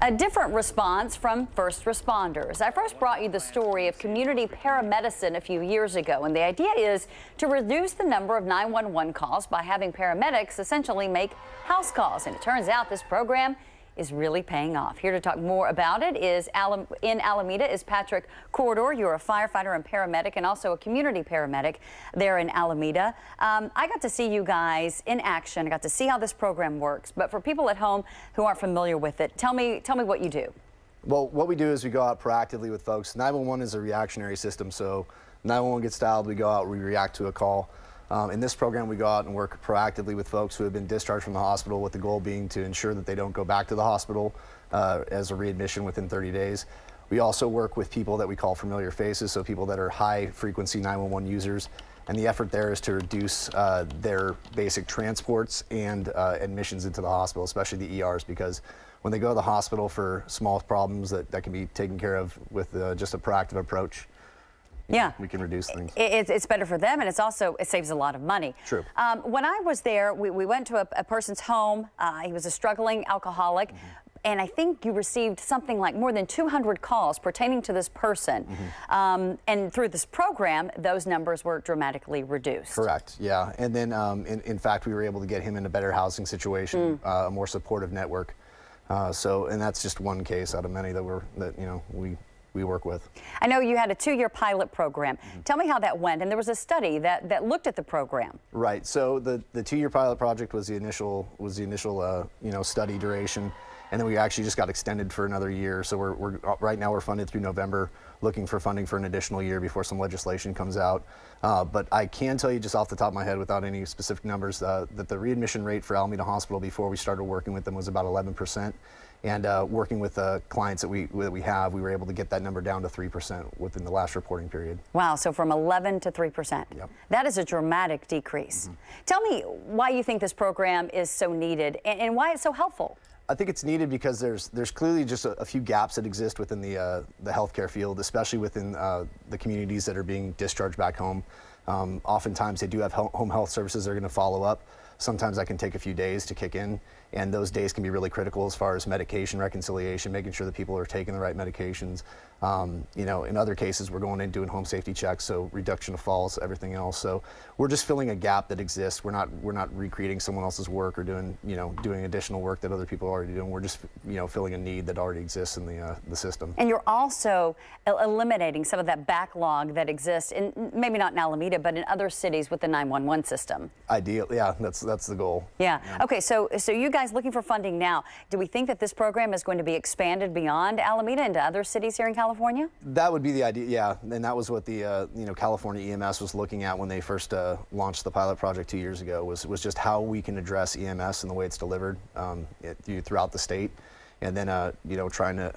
A different response from first responders. I first brought you the story of community paramedicine a few years ago, and the idea is to reduce the number of 911 calls by having paramedics essentially make house calls. And it turns out this program is really paying off. Here to talk more about it is in Alameda is Patrick Corridor. You're a firefighter and paramedic and also a community paramedic there in Alameda. I got to see you guys in action. I got to see how this program works. But for people at home who aren't familiar with it, tell me what you do. Well, what we do is we go out proactively with folks. 911 is a reactionary system, so 911 gets dialed, we go out, we react to a call. In this program, we go out and work proactively with folks who have been discharged from the hospital, with the goal being to ensure that they don't go back to the hospital as a readmission within 30 days. We also work with people that we call familiar faces, so people that are high-frequency 911 users, and the effort there is to reduce their basic transports and admissions into the hospital, especially the ERs, because when they go to the hospital for small problems that can be taken care of with just a proactive approach, yeah, we can reduce things. It's better for them, and it saves a lot of money. True. When I was there, we went to a person's home. He was a struggling alcoholic, and I think you received something like more than 200 calls pertaining to this person. And through this program, those numbers were dramatically reduced. Correct. Yeah, and then in fact, we were able to get him in a better housing situation, a more supportive network. And that's just one case out of many that we work with. I know you had a 2-year pilot program. Tell me how that went. And there was a study that looked at the program. Right. So the 2-year pilot project was the initial study duration, and then we actually just got extended for another year. So right now we're funded through November, looking for funding for an additional year before some legislation comes out. But I can tell you just off the top of my head, without any specific numbers, that the readmission rate for Alameda Hospital before we started working with them was about 11%. And working with clients that we were able to get that number down to 3% within the last reporting period. Wow, so from 11 to 3%. Yep. That is a dramatic decrease. Tell me why you think this program is so needed and why it's so helpful. I think it's needed because there's clearly just a few gaps that exist within the healthcare field, especially within the communities that are being discharged back home. Oftentimes they do have home health services that are going to follow up. Sometimes that can take a few days to kick in, and those days can be really critical as far as medication reconciliation, making sure that people are taking the right medications. In other cases, we're going in doing home safety checks, so reduction of falls, everything else. So we're just filling a gap that exists. We're not recreating someone else's work or doing additional work that other people are already doing. We're just filling a need that already exists in the system. And you're also eliminating some of that backlog that exists in maybe not in Alameda, but in other cities with the 911 system. Ideally, yeah, that's the goal. Yeah. Okay, so you guys looking for funding now. Do we think that this program is going to be expanded beyond Alameda into other cities here in California? That would be the idea, yeah. And that was what the California EMS was looking at when they first launched the pilot project 2 years ago, was just how we can address EMS and the way it's delivered throughout the state, and then trying to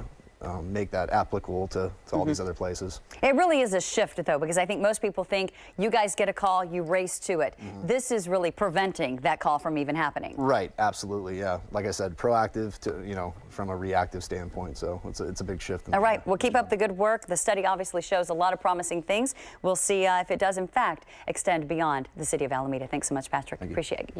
make that applicable to all these other places. It really is a shift, though, because I think most people think you guys get a call, you race to it. This is really preventing that call from even happening. Right, absolutely, yeah. Like I said, proactive to, from a reactive standpoint, so it's a big shift. All right, well, keep up the good work. The study obviously shows a lot of promising things. We'll see if it does, in fact, extend beyond the city of Alameda. Thanks so much, Patrick. Appreciate you.